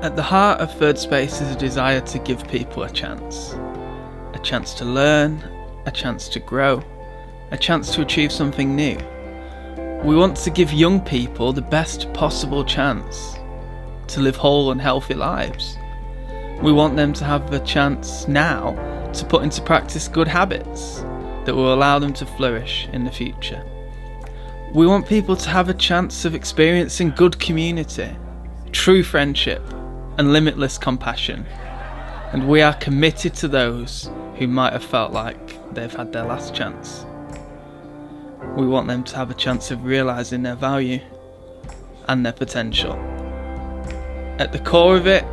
At the heart of Third Space is a desire to give people a chance to learn, a chance to grow, a chance to achieve something new. We want to give young people the best possible chance to live whole and healthy lives. We want them to have the chance now to put into practice good habits that will allow them to flourish in the future. We want people to have a chance of experiencing good community, true friendship, and limitless compassion. And we are committed to those who might have felt like they've had their last chance. We want them to have a chance of realising their value and their potential. At the core of it,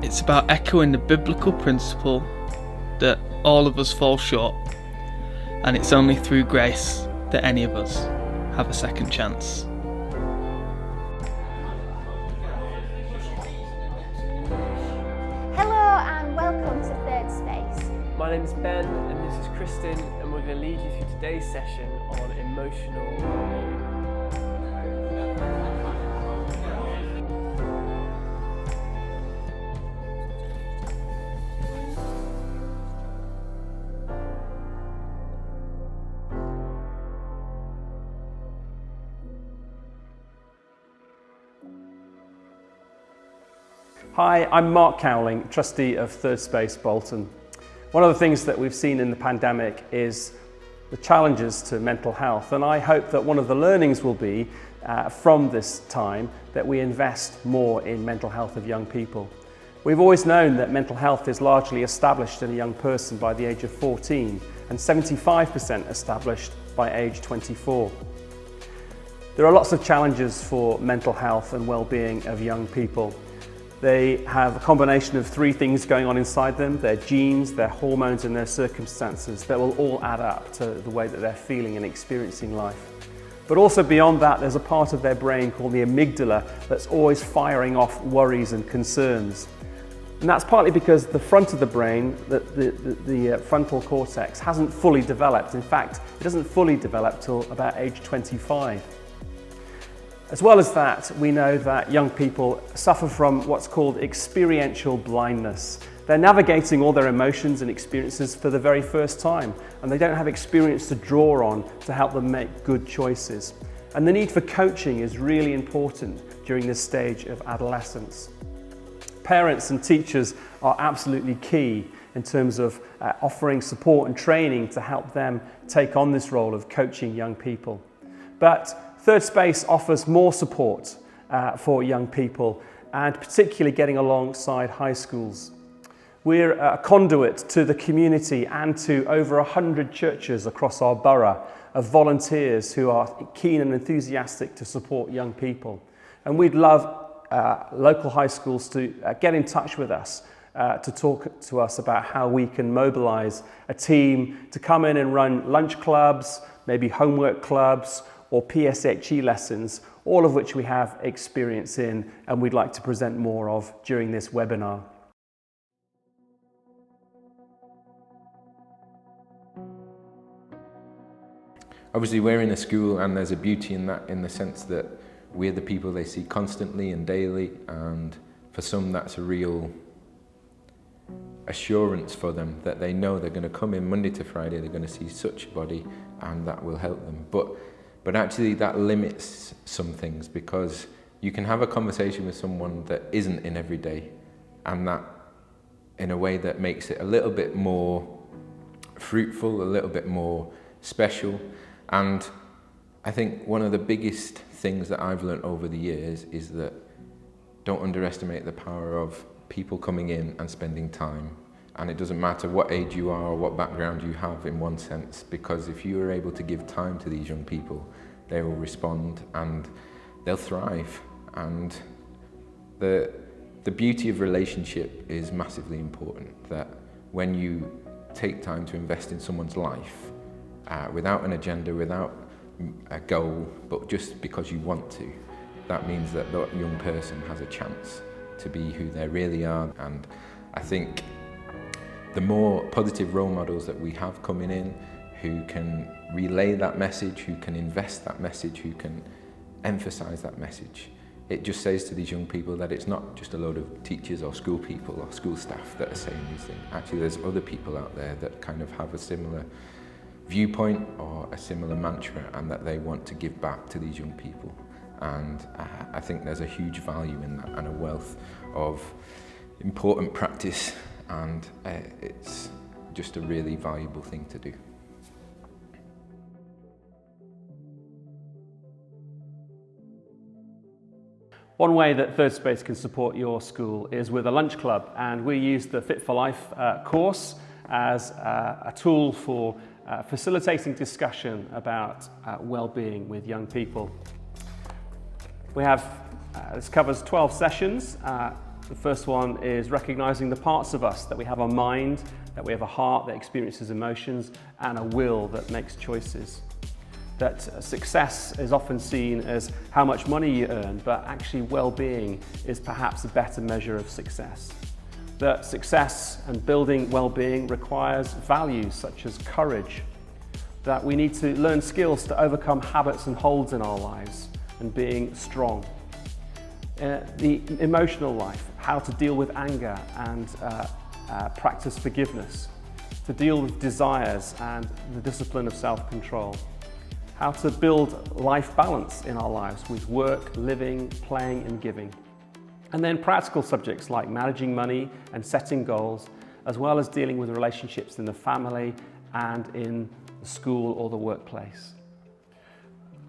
it's about echoing the biblical principle that all of us fall short, and it's only through grace that any of us have a second chance. Hello and welcome to Third Space. My name is Ben and this is Kristen, and we're going to lead you through today's session on emotional well-being. Hi, I'm Mark Cowling, trustee of Third Space Bolton. One of the things that we've seen in the pandemic is the challenges to mental health, and I hope that one of the learnings will be from this time that we invest more in mental health of young people. We've always known that mental health is largely established in a young person by the age of 14 and 75% established by age 24. There are lots of challenges for mental health and well-being of young people. They have a combination of three things going on inside them: their genes, their hormones and their circumstances that will all add up to the way that they're feeling and experiencing life. But also beyond that, there's a part of their brain called the amygdala that's always firing off worries and concerns. And that's partly because the front of the brain, the frontal cortex, hasn't fully developed. In fact, it doesn't fully develop till about age 25. As well as that, we know that young people suffer from what's called experiential blindness. They're navigating all their emotions and experiences for the very first time, and they don't have experience to draw on to help them make good choices. And the need for coaching is really important during this stage of adolescence. Parents and teachers are absolutely key in terms of offering support and training to help them take on this role of coaching young people. But Third Space offers more support for young people, and particularly getting alongside high schools. We're a conduit to the community and to over 100 churches across our borough of volunteers who are keen and enthusiastic to support young people. And we'd love local high schools to get in touch with us to talk to us about how we can mobilise a team to come in and run lunch clubs, maybe homework clubs, or PSHE lessons, all of which we have experience in and we'd like to present more of during this webinar. Obviously we're in a school and there's a beauty in that, in the sense that we're the people they see constantly and daily, and for some that's a real assurance for them that they know they're going to come in Monday to Friday, they're going to see such a body and that will help them. But actually that limits some things, because you can have a conversation with someone that isn't in every day, and that in a way that makes it a little bit more fruitful, a little bit more special. And I think one of the biggest things that I've learned over the years is that don't underestimate the power of people coming in and spending time. And it doesn't matter what age you are or what background you have in one sense, because if you are able to give time to these young people, they will respond and they'll thrive. And the beauty of relationship is massively important, that when you take time to invest in someone's life, without an agenda, without a goal, but just because you want to, that means that that young person has a chance to be who they really are. And I think the more positive role models that we have coming in, who can relay that message, who can invest that message, who can emphasize that message, it just says to these young people that it's not just a load of teachers or school people or school staff that are saying these things. Actually, there's other people out there that kind of have a similar viewpoint or a similar mantra, and that they want to give back to these young people. And I think there's a huge value in that and a wealth of important practice, and it's just a really valuable thing to do. One way that Third Space can support your school is with a lunch club, and we use the Fit for Life course as a tool for facilitating discussion about well-being with young people. We have, this covers 12 sessions. The first one is recognising the parts of us, that we have a mind, that we have a heart that experiences emotions, and a will that makes choices. That success is often seen as how much money you earn, but actually well-being is perhaps a better measure of success. That success and building well-being requires values such as courage. That we need to learn skills to overcome habits and holds in our lives and being strong. The emotional life, how to deal with anger and practice forgiveness. To deal with desires and the discipline of self-control. How to build life balance in our lives with work, living, playing and giving. And then practical subjects like managing money and setting goals, as well as dealing with relationships in the family and in the school or the workplace.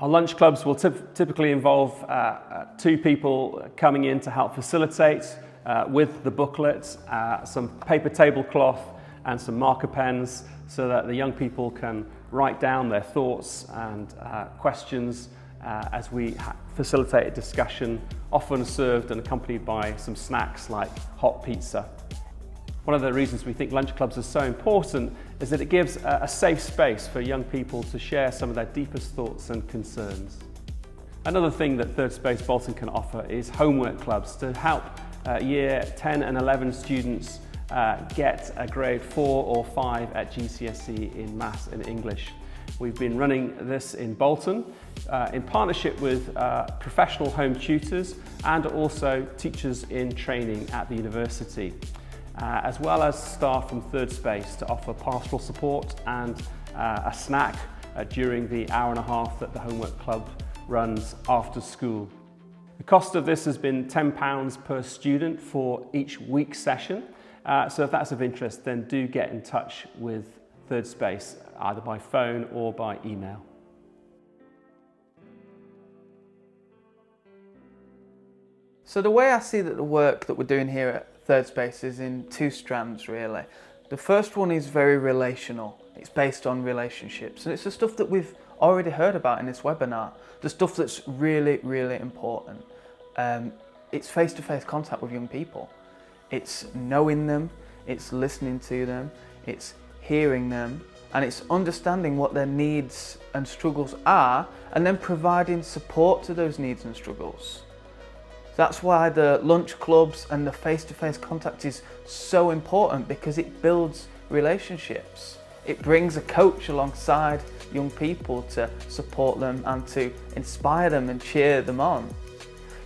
Our lunch clubs will typically involve 2 people coming in to help facilitate with the booklet, some paper tablecloth and some marker pens, so that the young people can write down their thoughts and questions as we facilitate a discussion, often served and accompanied by some snacks like hot pizza. One of the reasons we think lunch clubs are so important is that it gives a safe space for young people to share some of their deepest thoughts and concerns. Another thing that Third Space Bolton can offer is homework clubs to help year 10 and 11 students get a grade 4 or 5 at GCSE in Maths and English. We've been running this in Bolton in partnership with professional home tutors and also teachers in training at the university, as well as staff from Third Space to offer pastoral support and a snack during the hour and a half that the homework club runs after school. The cost of this has been £10 per student for each week session. So if that's of interest, then do get in touch with Third Space, either by phone or by email. So the way I see that the work that we're doing here at Third Space is in 2 strands really. The first one is very relational. It's based on relationships, and it's the stuff that we've already heard about in this webinar, the stuff that's really, really important. It's face-to-face contact with young people. It's knowing them, it's listening to them, it's hearing them, and it's understanding what their needs and struggles are, and then providing support to those needs and struggles. That's why the lunch clubs and the face-to-face contact is so important, because it builds relationships. It brings a coach alongside young people to support them and to inspire them and cheer them on.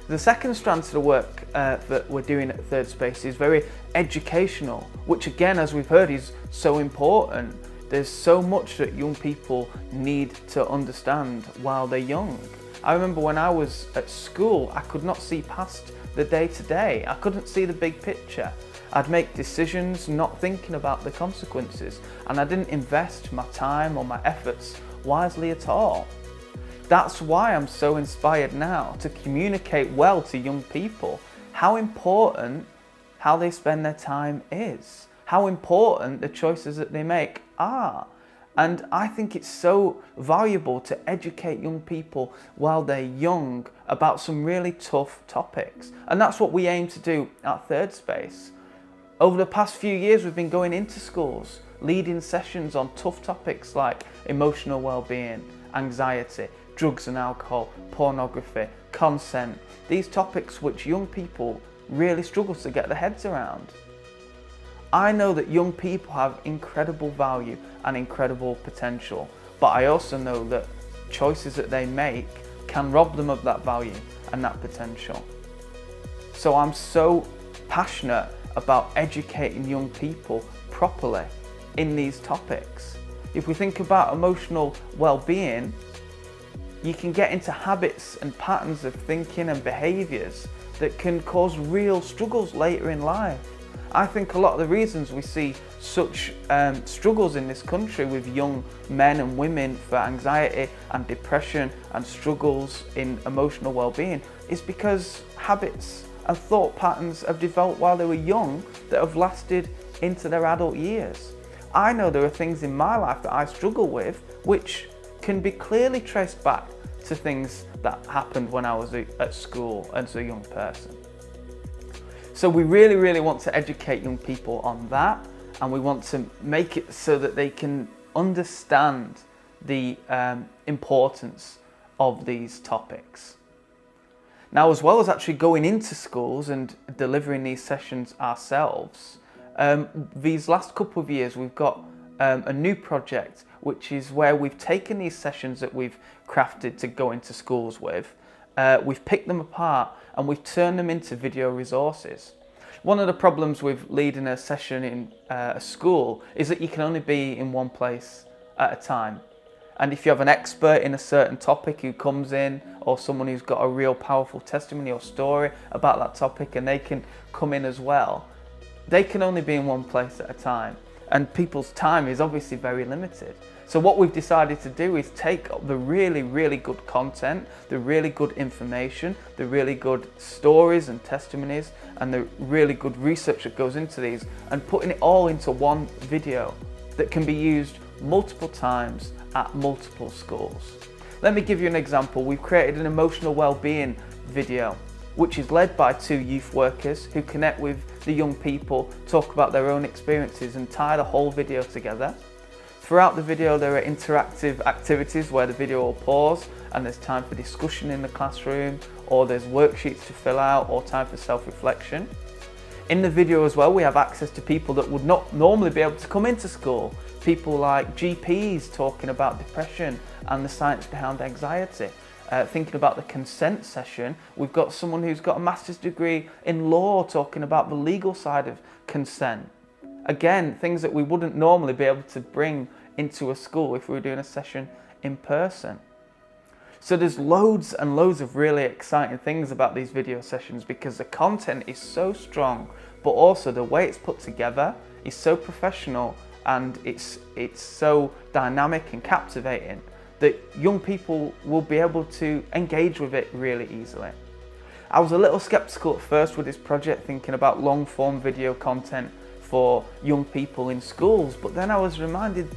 The second strand to the work that we're doing at Third Space is very educational, which again, as we've heard, is so important. There's so much that young people need to understand while they're young. I remember when I was at school, I could not see past the day-to-day. I couldn't see the big picture. I'd make decisions not thinking about the consequences, and I didn't invest my time or my efforts wisely at all. That's why I'm so inspired now to communicate well to young people how important how they spend their time is, how important the choices that they make are. And I think it's so valuable to educate young people while they're young about some really tough topics. And that's what we aim to do at Third Space. Over the past few years, we've been going into schools, leading sessions on tough topics like emotional well-being, anxiety, drugs and alcohol, pornography, consent, these topics which young people really struggle to get their heads around. I know that young people have incredible value and incredible potential, but I also know that choices that they make can rob them of that value and that potential. So I'm so passionate about educating young people properly in these topics. If we think about emotional well-being, you can get into habits and patterns of thinking and behaviours that can cause real struggles later in life. I think a lot of the reasons we see such struggles in this country with young men and women for anxiety and depression and struggles in emotional well-being is because habits and thought patterns have developed while they were young that have lasted into their adult years. I know there are things in my life that I struggle with which can be clearly traced back to things that happened when I was at school as a young person. So we really want to educate young people on that, and we want to make it so that they can understand the importance of these topics. Now, as well as actually going into schools and delivering these sessions ourselves, these last couple of years we've got a new project, which is where we've taken these sessions that we've crafted to go into schools with, we've picked them apart and we've turned them into video resources. One of the problems with leading a session in a school is that you can only be in one place at a time. And if you have an expert in a certain topic who comes in, or someone who's got a real powerful testimony or story about that topic and they can come in as well, they can only be in one place at a time. And people's time is obviously very limited. So what we've decided to do is take the really good content, the really good information, the really good stories and testimonies, and the really good research that goes into these, and putting it all into one video that can be used multiple times at multiple schools. Let me give you an example. We've created an emotional well-being video, which is led by 2 youth workers who connect with the young people, talk about their own experiences and tie the whole video together. Throughout the video there are interactive activities where the video will pause and there's time for discussion in the classroom, or there's worksheets to fill out, or time for self-reflection. In the video as well we have access to people that would not normally be able to come into school. People like GPs talking about depression and the science behind anxiety. Thinking about the consent session, we've got someone who's got a master's degree in law talking about the legal side of consent. Again, things that we wouldn't normally be able to bring into a school if we were doing a session in person. So there's loads and loads of really exciting things about these video sessions because the content is so strong, but also the way it's put together is so professional and it's so dynamic and captivating that young people will be able to engage with it really easily. I was a little skeptical at first with this project, thinking about long form video content for young people in schools, but then I was reminded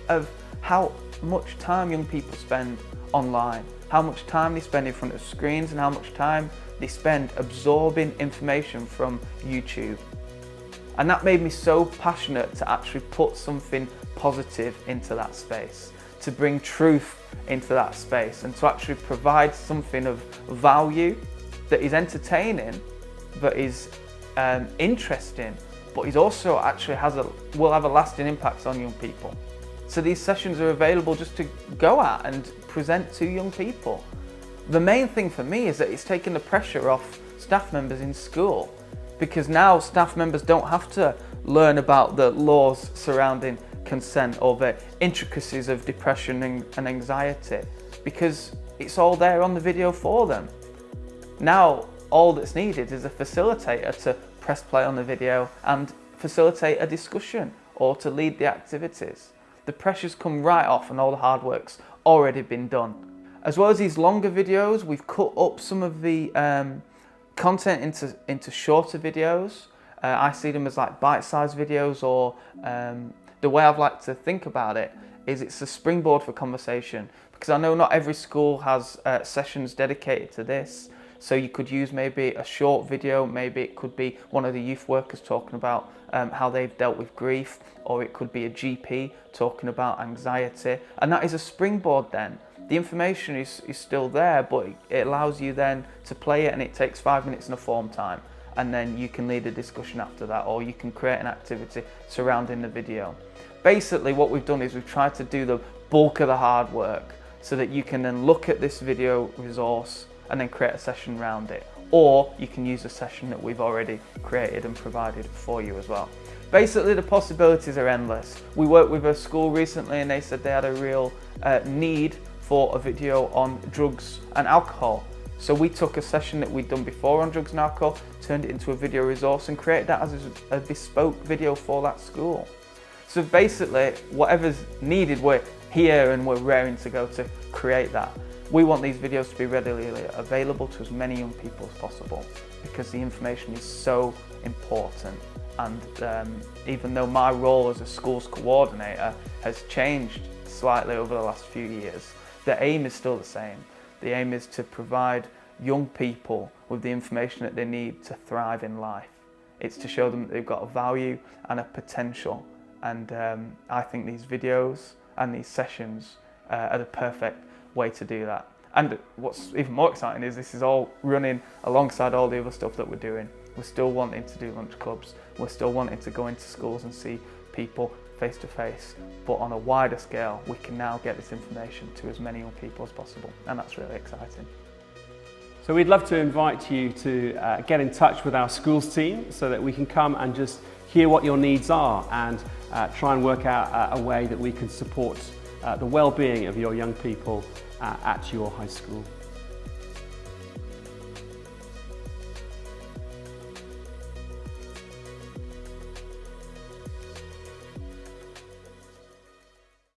of how much time young people spend online, how much time they spend in front of screens and how much time they spend absorbing information from YouTube. And that made me so passionate to actually put something positive into that space, to bring truth into that space and to actually provide something of value that is entertaining, that is interesting, but is also actually will have a lasting impact on young people. So these sessions are available just to go at and present to young people. The main thing for me is that it's taken the pressure off staff members in school, because now staff members don't have to learn about the laws surrounding consent or the intricacies of depression and anxiety, because it's all there on the video for them. Now all that's needed is a facilitator to press play on the video and facilitate a discussion or to lead the activities. The pressure's come right off and all the hard work's already been done. As well as these longer videos, we've cut up some of the content into shorter videos. I see them as like bite-sized videos, or the way I've liked to think about it is it's a springboard for conversation, because I know not every school has sessions dedicated to this. So you could use maybe a short video, maybe it could be one of the youth workers talking about how they've dealt with grief, or it could be a GP talking about anxiety. And that is a springboard then. The information is still there, but it allows you then to play it, and it takes 5 minutes in a form time. And then you can lead a discussion after that, or you can create an activity surrounding the video. Basically what we've done is we've tried to do the bulk of the hard work so that you can then look at this video resource and then create a session around it. Or you can use a session that we've already created and provided for you as well. Basically, the possibilities are endless. We worked with a school recently and they said they had a real need for a video on drugs and alcohol. So we took a session that we'd done before on drugs and alcohol, turned it into a video resource and created that as a bespoke video for that school. So basically, whatever's needed, we're here and we're raring to go to create that. We want these videos to be readily available to as many young people as possible because the information is so important. And even though my role as a schools coordinator has changed slightly over the last few years, the aim is still the same. The aim is to provide young people with the information that they need to thrive in life. It's to show them that they've got a value and a potential. And I think these videos and these sessions are the perfect way to do that. And what's even more exciting is this is all running alongside all the other stuff that we're doing. We're still wanting to do lunch clubs. We're still wanting to go into schools and see people face to face. But on a wider scale, we can now get this information to as many young people as possible. And that's really exciting. So we'd love to invite you to get in touch with our schools team so that we can come and just hear what your needs are and try and work out a way that we can support the well-being of your young people at your high school.